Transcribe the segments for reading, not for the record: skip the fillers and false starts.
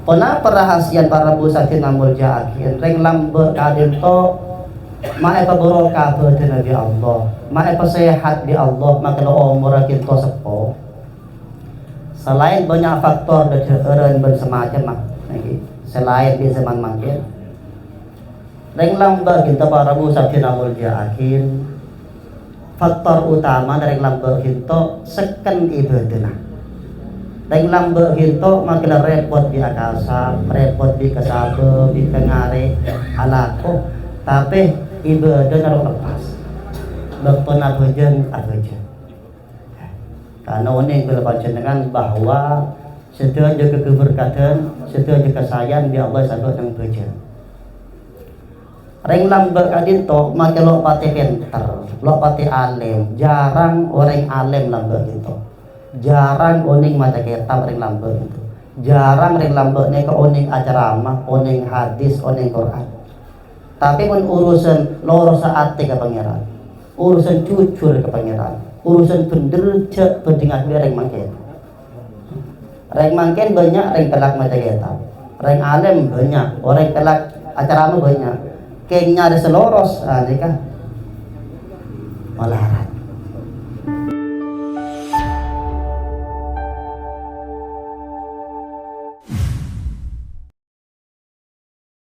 Pona perahasian para busati namul jaakin reng lambe kadin to mae paborokah beuteuh Nabi Allah, mae pasehat di Allah maka umur akin to sepo. Selain banyak faktor dan eureun bersemacam mah selain di zaman mangkin reng lambe kita para busati namul jaakin faktor utama dari lambe kita seken ibadah. Reng lambe hinto makin repot di akasa, repot di kasabe, di kengare, alako. Tapi ibadah naruh lepas. Bakpon abejen. Karena ini kalau dengan bahwa setiap jaga keberkatan, setiap jaga sayang di Allah sahabat yang bejen. Reng lambe kadinto makin lo pati pinter, lo pati alim. Jarang orang alim lambe hinto. Jarang oning maca kitab ring lambe itu. Jarang ring lambe nek oning acara oning hadis, oning Quran. Tapi pun urusan loro saate ka pangeran. Urusan jujur ke pangeran. Urusan bener cek pendengar ring mangken. Ring mangken banyak ring kelak maca kitab. Ring alim banyak, orang kelak acara banyak. Kayaknya ada seloros nikah. Malarat.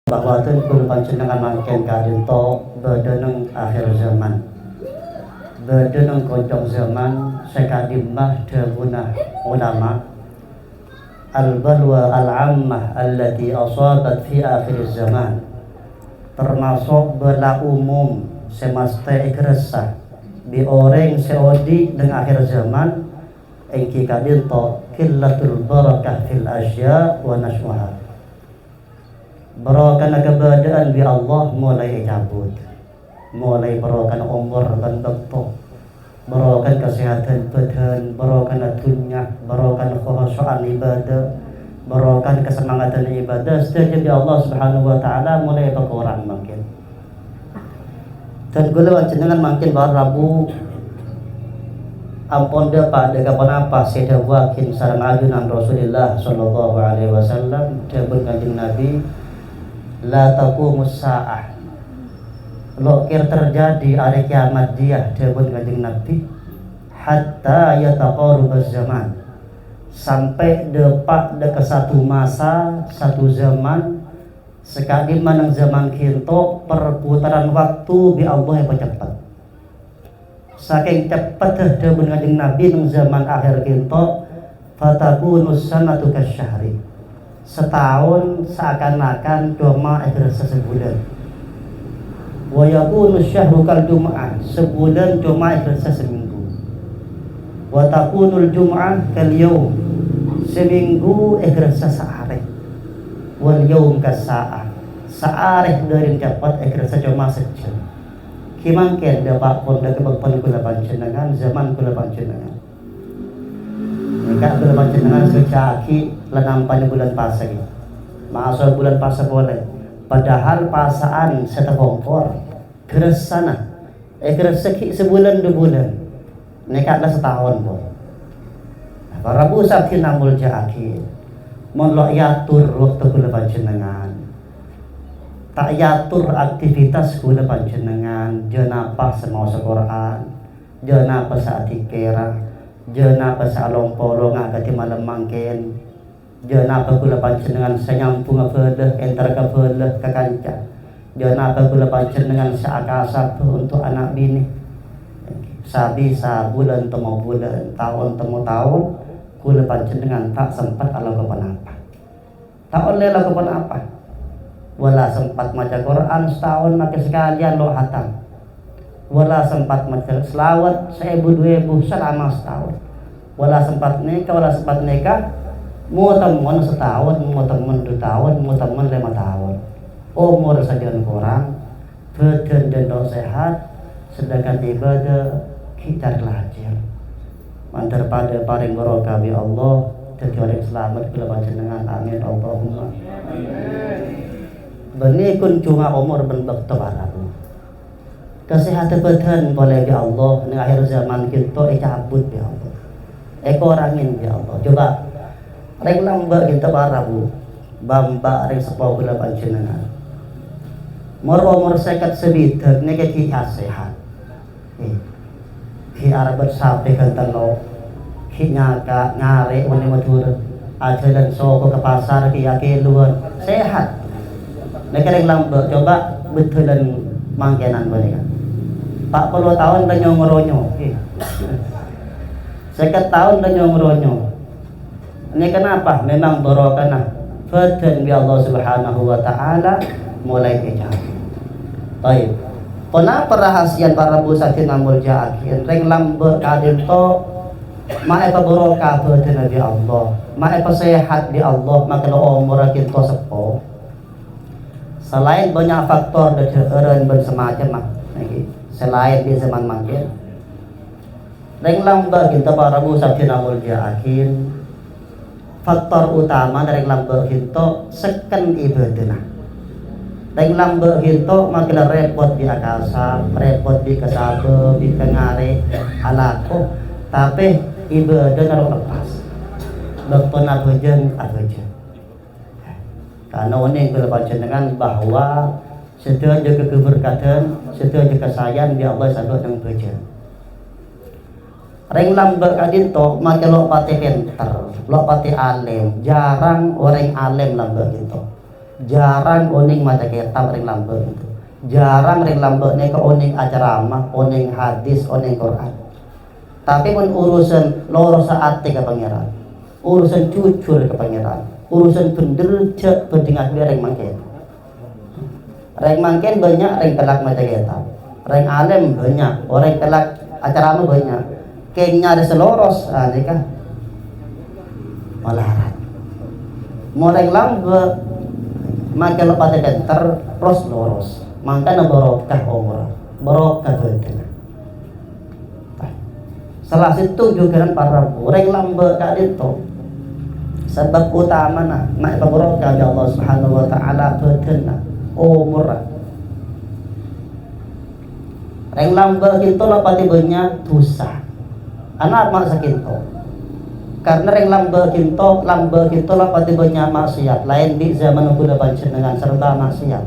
Bahwa itu panjenengan mangken kadento bedeneng akhir zaman, bedeneng kocok zaman sekadimah dahuna ulama al-balwa al-ammah allati asabat fi akhir zaman, termasuk bala umum semesta ikresah di orang seodi dengan akhir zaman engki kadento qillatul barakah fil asya wa nashwaha. Berokan keberadaan bi Allah mulai cabut, mulai berokan umur dan doktor, berokan kesehatan badan, berokan dunia, berokan khusyuan ibadah, berokan kesemangatan ibadah. Setiap bi Allah Subhanahu Wa Taala mulai berkurang makin. Dan gula jenengan makin Rabu ampun dapat dengan apa saya wakin sareng ajunan Rasulullah Sallallahu Alaihi Wasallam dapun kanjeng Nabi. La taqumus sa'ah. Lokir terjadi hari kiamat dia dapun kanjeng Nabi hatta yataqarubaz zaman. Sampai depak ke satu masa, satu zaman sekali manang zaman kinto perputaran waktu bi Allah yang cepat. Saking cepat dapun kanjeng Nabi nang zaman akhir kinto fatakunus sanatu kasyahri. Setahun seakan-akan cuma sebulan. Wa yakunu syahru kal jum'ah, sebulan cuma seminggu. Wa takunul jum'ah kal yaum, seminggu sehari. Wal yaum kas sa'ah, sehari dari cepat cuma sejam. Kimangken dapat pun kebetulan kula panjenengan zaman kula panjenengan. Nika kula panjenengan secaki lenampan bulan puasa gitu. Masuk bulan puasa boleh. Padahal pasaan setengah geres sana. Geres sebulan 2 bulan. Nika ada setahun boleh. Para busat kinamul jaki. Monlo yatur waktu kula panjenengan. Tak yatur aktivitas kula panjenengan. Jenapa semau Quran. Jenapa saat dikira. Jenapa sa lompolo nga kati malam mangken. Jenapa kula panjenengan sa nyampung feuleuh entar ka feuleuh ka kanca. Jenapa kula panjenengan sa akasa untuk anak bini. Sabi sa bulan temu bulan, tahun temu tahun kula panjenengan tak sempat alam kepanapa. Tahun lela kepanapa. Wala sempat maca Quran setahun maka sekalian lo hatam. Wala sempat maca selawat 1000-2000 selama setahun. Wala sempat nikah mau temen setahun, mau temen 2 tahun, mau temen 5 tahun. Umur saja kurang, badan dan sehat, sedangkan ibadah kita belajar. Mantar pada paring barokah bi Allah, jadi orang selamat kula panjenengan amin Allahumma. Benih kun cuma umur ben bakto barabu. Kesehatan badan boleh ya Allah, di akhir zaman kita cabut ya Allah. Orangin ya Allah. Coba rek lamba kita barabu. bamba ring sepo kula panjenengan umur sekat sebidak niki ki sehat ki arabat sampai kantalo ki nyaka ngare wani matur ajalan soko ke pasar ki yake luar sehat niki ring lambe coba betulan mangkenan mereka 40 tahun dah nyong-ronyo 50 tahun dah nyong-ronyo ini kenapa? Memang barokah Fadhan bi Allah subhanahu wa ta'ala mulai hijab. Baik. Pernah perahasian para busatin namul ja'akin ring lambe kadin to mae pabarokah fadhan bi Allah mae pasehat di Allah makalo umur kita sepo. Selain banyak faktor dan bersemacam selain di zaman makin ring lambe kita para busatin namul ja'akin faktor utama dari lambe hinto seken ibadah. Dari lambe hinto makin repot di akasa, repot di kasabe, di kengare, alako. Tapi ibadah naruh lepas. Dokter abejen. Karena ini yang baca dengan bahwa setiap jaga keberkatan, setiap jaga sayang di Allah sangat yang bejen. Ring lambe kadinto makin lo pati pinter, lo pati alim, jarang orang alim lambe gitu, jarang oning mata kitab ring lambe gitu, jarang ring lambe nih ke oning ajaramah, oning hadis, oning Quran. Tapi pun urusan loro saat ke pangeran, urusan jujur ke pangeran, urusan penderja pendengar dia ring mangken banyak ring kelak mata kitab, ring alim banyak, orang kelak ajaramah banyak. Kayaknya ada seloros, nikah melarat. Mulai lambe, maka lepas ter terus loros. Maka barokah umur, barokah badan. Salah situ juga para orang lambe kali itu. Sebab utama mak barokah ya Allah Subhanahu Wa Taala badan umur. Orang lambe itu lepas banyak dosa. Anak mak sakinto karena ring lambe kinto lah pati banyak maksiat lain di zaman kuda panjenengan serba maksiat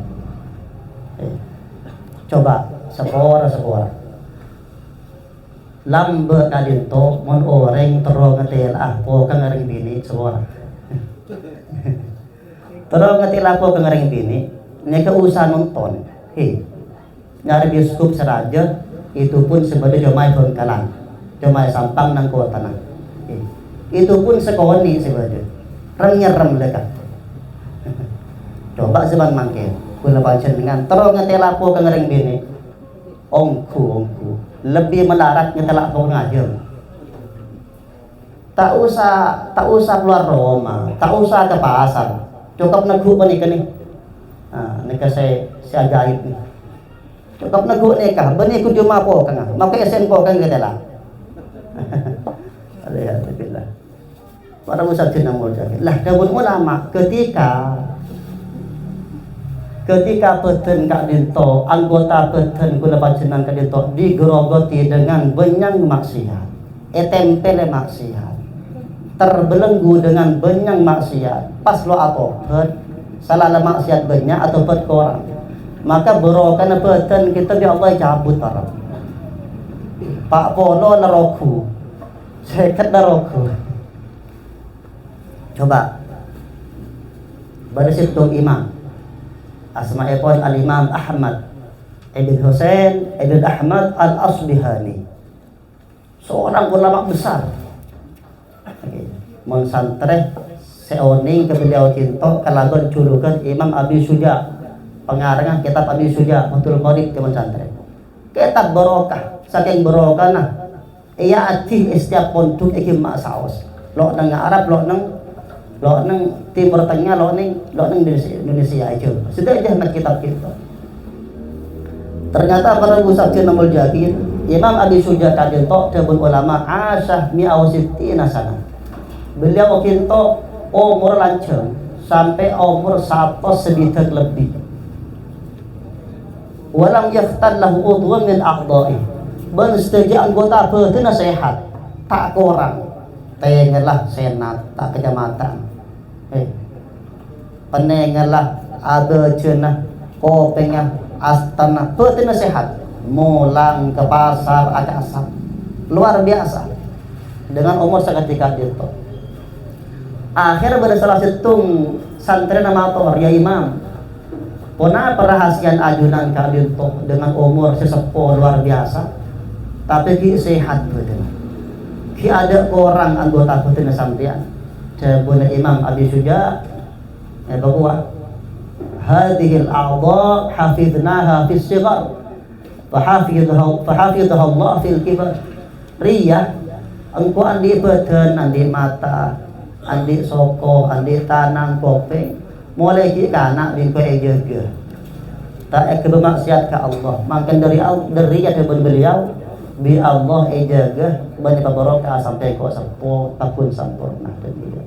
coba sepora lambe kadinto mon orang terus ngetil po kang ngaring bini sepora terus ngetil po kang ngaring bini neka usah nonton nyari bioskop seraja itu pun sebagai jamaah bengkalan cuma sampang nang kota nang itu pun sekoni sebenarnya rem dekat coba seban mangke kula panjenengan terus ngetelapo ke ngering bini ongku lebih melarat ngetelapo ngajeng tak usah keluar Roma tak usah ke pasar cukup negu menikah nih nikah saya ajaib nih cukup negu nikah benih kudu mapo kang maka esen po kang ketela Alhamdulillah. Para musakin namul jahil. Lah dawuh ulama ketika beten kak dinto anggota beten kula panjenengan kak dinto digerogoti dengan benyang maksiat. Tempele maksiat. Terbelenggu dengan benyang maksiat. Pas lo atobat salah maksiat banyak atau bet korang. Maka berokana beten kita di Allah cabut para. Pak Pono neroku seket neroku coba pada situ imam asma'ipun al-imam Ahmad Ibn Husain Ibn Ahmad al-Asbihani seorang ulama besar mensantre seoning ke beliau cinta kalagon julukan Imam Abi Suja pengarang kitab Abi Suja Mutul Qorib ke mensantre kitab barokah saking barokah iya ati setiap pondok iki mak saos lo nang Arab lo nang Timur Tengah lo nang Indonesia aja sudah aja nak kitab kita ternyata para musafir namul jahil Imam Abi Suja kadento tabun ulama asyah mi'awsitina sana beliau kinto umur lanceng sampai umur 100 sebitak lebih walam yaftan lahu udhun min a'dha'i ben setiap anggota badan sehat tak kurang tengelah senat tak kecamatan penengalah ada cenah kopengnya astana petina sehat mulang ke pasar agak asap luar biasa dengan umur seketika itu. Akhirnya pada salah satu santri nama ya imam pernah perahasian ajunan kadinto dengan umur sesepuh luar biasa tapi ki sehat betul. Ki ada orang anggota putina sampean jabuna imam Abi Suja bahwa hadhil a'dha hafidnaha fis sighar fahafidhaha Allah fil kibar. Ria engko andi badan andi mata andi soko andi tanang kopeng mulai ki kana bingko ejeger tak bermaksiat ke Allah makan dari ya beliau bi Allah ejaga banyak barokah sampai kok sampo takun sampurna dan dia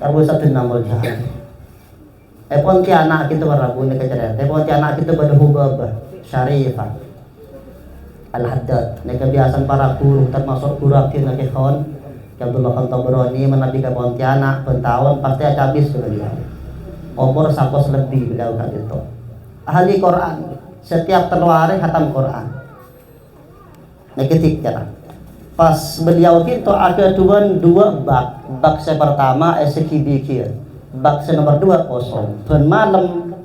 Abu satu namul jahat Pontianak kita barabu ni kejaran Pontianak kita pada hubab syarifah Al-Haddad ni kebiasaan para guru termasuk guru aktif nak ikhwan Abdullah Khantabrani menabi ke Pontianak pentahun pasti habis ke beliau umur 100 lebih beliau kat itu ahli Quran setiap terluari khatam Quran negatif cara pas beliau itu ada dua bak yang pertama SKBK bak nomor 2 kosong dan malam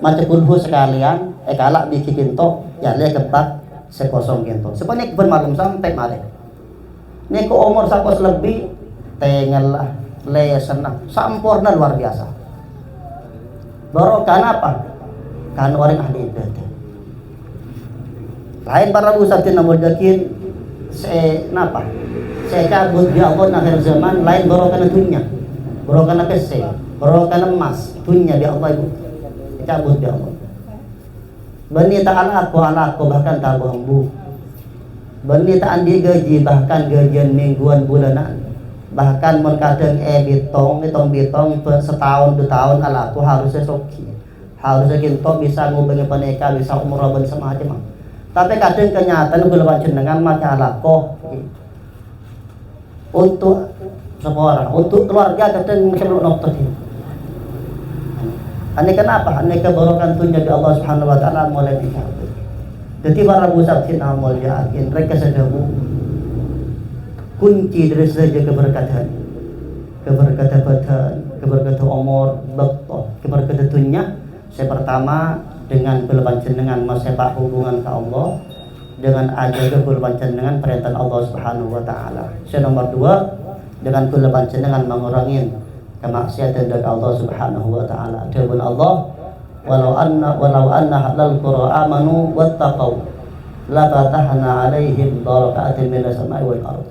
macam kulhu sekalian kalak bikin to ya le ke bak sekosong gitu sebenarnya bermalam sampai malam ini ke umur 100 lebih tengel lah le senang sampurna luar biasa baru karena apa karena orang ahli ibadah lain para usatin namun yakin saya cabut di Allah akhir zaman lain baru karena dunia baru karena PC baru karena emas dunia di Allah itu cabut di Allah Bani ta'ala aku bahkan tak bambu Bani ta'an di gaji bahkan gajian mingguan bulanan bahkan kadang bitong setahun 2 tahun ala aku harusnya soki harusnya kita bisa ngubengi peneka bisa umur rabban semacam tapi kadang kenyataan belum jenengan macam ala kok untuk seorang untuk keluarga kadang macam belum nokter ini kenapa? Ini kebarokan tunya di Allah Subhanahu Wa Taala mulai dicabut. Jadi para musafir amal yakin mereka sedamu kunci dari saja keberkatan badan, keberkatan umur, bakto, keberkatan dunia. Saya pertama dengan kelebihan jenengan masepak hubungan ke Allah dengan ajaga kelebihan jenengan perintah Allah Subhanahu Wa Taala. Saya nomor 2 dengan kelebihan jenengan mengurangi kemaksiatan dari Allah Subhanahu Wa Taala. Firman Allah, walau anna halal qura amanu wattaqau la fatahna alaihim barakatin minas samai wal ardh.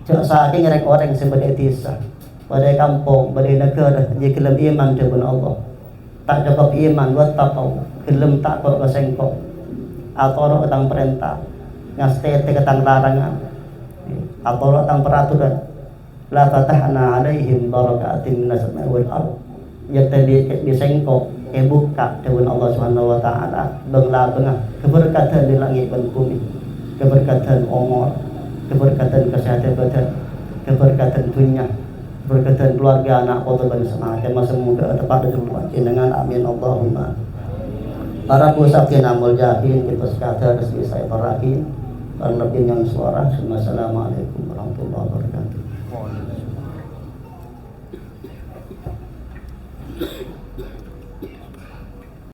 Saking rek orang sing beritisah pada kampung, pada negara dia kelem iman dengan Allah. Tak cukup iman wattaqau, kelem tak kok kesengkok. Atau tentang perintah, ngastete tentang larangan. Atau tentang peraturan. La fatahna alaihim barakatin minas samai wal ardh. Ya tadi disengkok buka dengan Allah Subhanahu Wa Taala bengla-bengah keberkatan di langit dan bumi, keberkatan umur, keberkatan kesehatan badan, keberkatan dunia, keberkatan keluarga anak foto dan semacam semoga tepat dengan jenengan amin Allahumma. Para pusatkin amul jahin kita sekadar resmi saya terakhir karena lebih yang suara. Assalamualaikum warahmatullahi wabarakatuh.